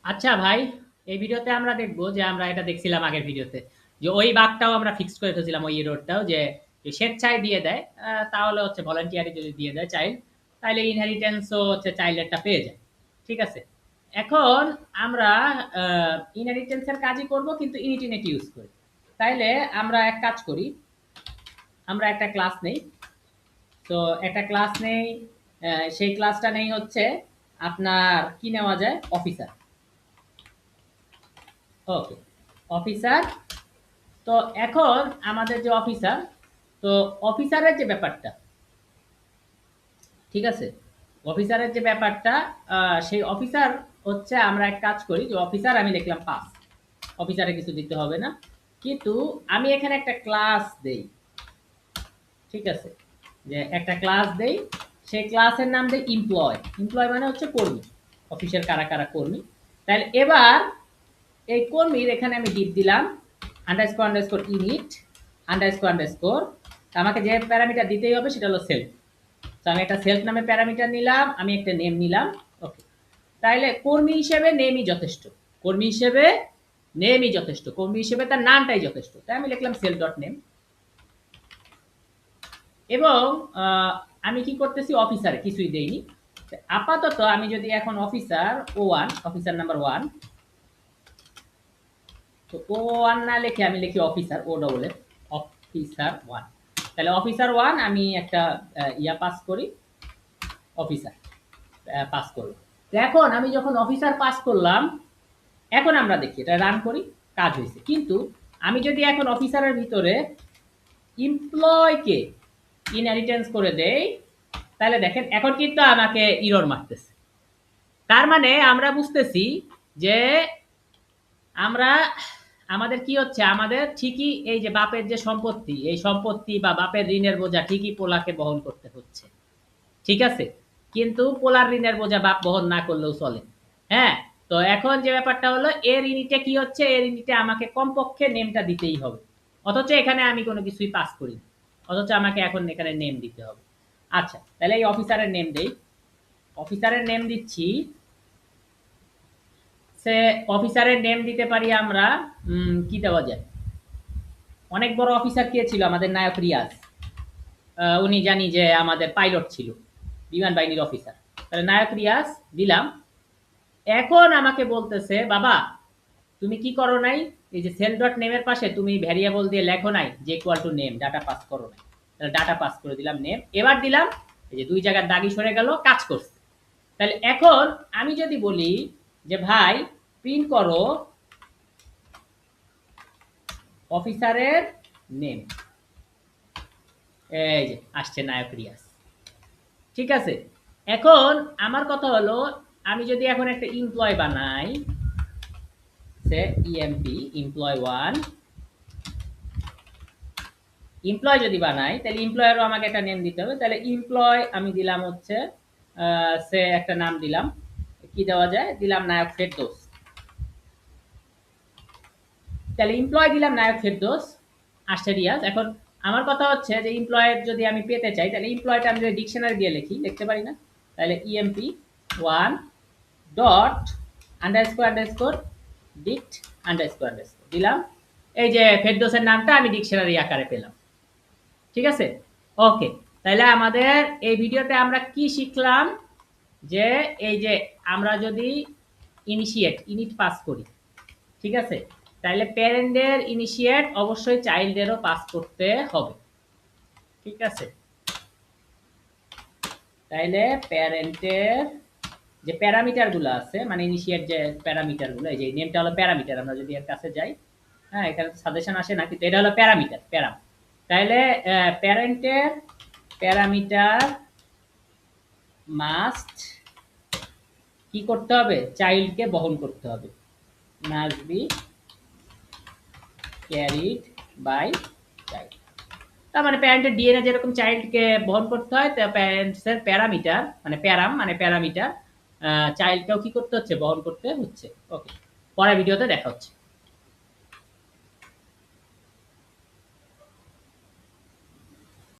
আচ্ছা ভাই, এই ভিডিওতে আমরা দেখবো যে আমরা এটা দেখছিলাম আগের ভিডিওতে, যে ওই বাগটাও আমরা ফিক্স করে ফেলছিলাম, ওই এররটাও যে যে স্বেচ্ছায় দিয়ে দেয়, তাহলে হচ্ছে ভলান্টিয়ারি যদি দিয়ে দেয় চাইল্ড, তাহলে ইনহেরিটেন্সও হচ্ছে চাইল্ডেরটা পেয়ে যায়। ঠিক আছে, এখন আমরা ইনহেরিটেন্সের কাজই করব কিন্তু ইনিটিনেট ইউজ করি। তাইলে আমরা এক কাজ করি, আমরা একটা ক্লাস নেই। তো একটা ক্লাস নেই, সেই ক্লাসটা নেই হচ্ছে আপনার কি নেওয়া যায়, অফিসার। ওকে, অফিসার। তো এখন আমাদের যে অফিসার, তো অফিসারের যে ব্যাপারটা, ঠিক আছে, অফিসারের যে ব্যাপারটা, সেই অফিসার হচ্ছে আমরা এক কাজ করি যে অফিসার আমি লিখলাম পাস, অফিসারে কিছু দিতে হবে না, কিন্তু আমি এখানে একটা ক্লাস দেই। ঠিক আছে, যে একটা ক্লাস দেই, সেই ক্লাসের নাম দেই এমপ্লয়। এমপ্লয় মানে হচ্ছে কর্মী, অফিসের কারা কারা কর্মী। তাহলে এবার এই কর্মীর এখানে আমি ডিপ দিলাম underscore underscore init underscore underscore. আমাকে যে প্যারামিটার দিতেই হবে সেটা হলো সেলফ। তো আমি একটা সেলফ নামে প্যারামিটার নিলাম, আমি একটা নেম নিলাম। ওকে, তাইলে কর্মী হিসেবে নেমই যথেষ্ট, কর্মী হিসেবে নেমই যথেষ্ট, কর্মী হিসেবে তার নামটাই যথেষ্ট। তাই আমি লিখলাম সেলফ ডট নেম। এবং আমি কি করতেছি, অফিসার কিছুই দেইনি। আপাতত আমি যদি এখন অফিসার O1, অফিসার নাম্বার 1, তো O1 না লিখে আমি লিখি অফিসার, ও ডবল এফ, অফিসার 1। তাহলে অফিসার 1 আমি একটা ইয়া পাস করি, অফিসার পাস করলাম। এখন আমি যখন অফিসার পাস করলাম, এখন আমরা দেখি এটা রান করি, কাজ হয়েছে। কিন্তু আমি যদি এখন অফিসারের ভিতরে এমপ্লয়কে ইনহেরিটেন্স করে দেই, তাহলে দেখেন এখন কিন্তু আমাকে ইরর মারতেছে। তার মানে আমরা বুঝতেছি যে আমরা, আমাদের কি হচ্ছে, আমাদের ঠিকই এই যে বাপের যে সম্পত্তি, এই সম্পত্তি বা বাপের ঋণের বোঝা ঠিকই পোলাকে বহন করতে হচ্ছে। ঠিক আছে, কিন্তু পোলার ঋণের বোঝা বাপ বহন না করলেও চলে। হ্যাঁ, তো এখন যে ব্যাপারটা হলো, এর ইউনিটে কি হচ্ছে, এর ইউনিটে আমাকে কমপক্ষে নেমটা দিতেই হবে। অথচ এখানে আমি কোনো কিছুই পাস করি, অথচ আমাকে এখন এখানে নেম দিতে হবে। আচ্ছা, তাহলে এই অফিসারের নেম দেই, অফিসারের নেম দিচ্ছি, সে অফিসারের নেম দিতে পারি আমরা, কি দেওয়া যায়, অনেক বড় অফিসার কে ছিল আমাদের, নায়ক রিয়াজ। উনি জানি যে আমাদের পাইলট ছিল, বিমান বাহিনীর অফিসার। তাহলে নায়ক রিয়াজ দিলাম। এখন আমাকে বলতেছে, বাবা তুমি কি করো নাই, এই যে সেল ডট নেমের পাশে তুমি ভ্যারিয়েবল দিয়ে লেখো নাই যে equal to name, data pass করো নাই। তাহলে ডাটা পাস করে দিলাম নেম। এবার দিলাম, এই যে দুই জায়গার দাগি সরে গেল, কাজ করছে। তাহলে এখন আমি যদি বলি যে ভাই প্রিন্ট করো অফিসারের নেম, এই যে আসছে নায়ক রিয়াজ। ঠিক আছে, এখন আমার কথা হলো, আমি যদি এখন একটা এমপ্লয় বানাই, সে ইএমপি এমপ্লয় 1, এমপ্লয় যদি বানাই তাহলে এমপ্লয়েরও আমাকে একটা নেম দিতে হবে। তাহলে এমপ্লয় আমি দিলাম হচ্ছে, সে একটা নাম দিলাম, কি দেওয়া যায়, দিলাম নায়ক ফেরদৌস। তাহলে এমপ্লয় দিলাম নায়ক ফেরদৌস, আসছে রিয়াজ। এখন আমার কথা হচ্ছে যে এমপ্লয়ের যদি আমি পেতে চাই, তাহলে এমপ্লয়টা আমি যদি ডিকশনারি দিয়ে লিখি, লিখতে পারি না? তাহলে EMP 1 dot underscore underscore dict underscore underscore দিলাম। এই যে ফেরদৌসের নামটা আমি ডিকশনারি আকারে পেলাম। ঠিক আছে, ওকে। তাহলে আমাদের এই ভিডিওতে আমরা কি শিখলাম, যে এই যে আমরা যদি ইনিট পাস করি, ঠিক আছে, তাহলে প্যারেন্টের ইনিশিয়েট অবশ্যই চাইল্ডেরও পাস করতে হবে। ঠিক আছে, তাইলে প্যারেন্টের যে প্যারামিটারগুলো আছে, মানে ইনিশিয়েট যে প্যারামিটারগুলো, এই যে নেমটা হলো প্যারামিটার, আমরা যদি এর কাছে যাই, হ্যাঁ এখানে সাজেশন আসে না, কিন্তু এটা হলো প্যারামিটার, প্যারাম। তাইলে প্যারেন্টের প্যারামিটার মাস্ট কি করতে হবে, চাইল্ডকে বহন করতে হবে, must be carried by child. তার মানে প্যারেন্টের ডিএনএ যেরকম চাইল্ডকে বহন করতে হয়, প্যারেন্টসের প্যারামিটার মানে প্যারাম মানে প্যারামিটার চাইল্ডকেও কি করতে হচ্ছে, বহন করতে হচ্ছে। ওকে, পরের ভিডিওতে দেখা হচ্ছে।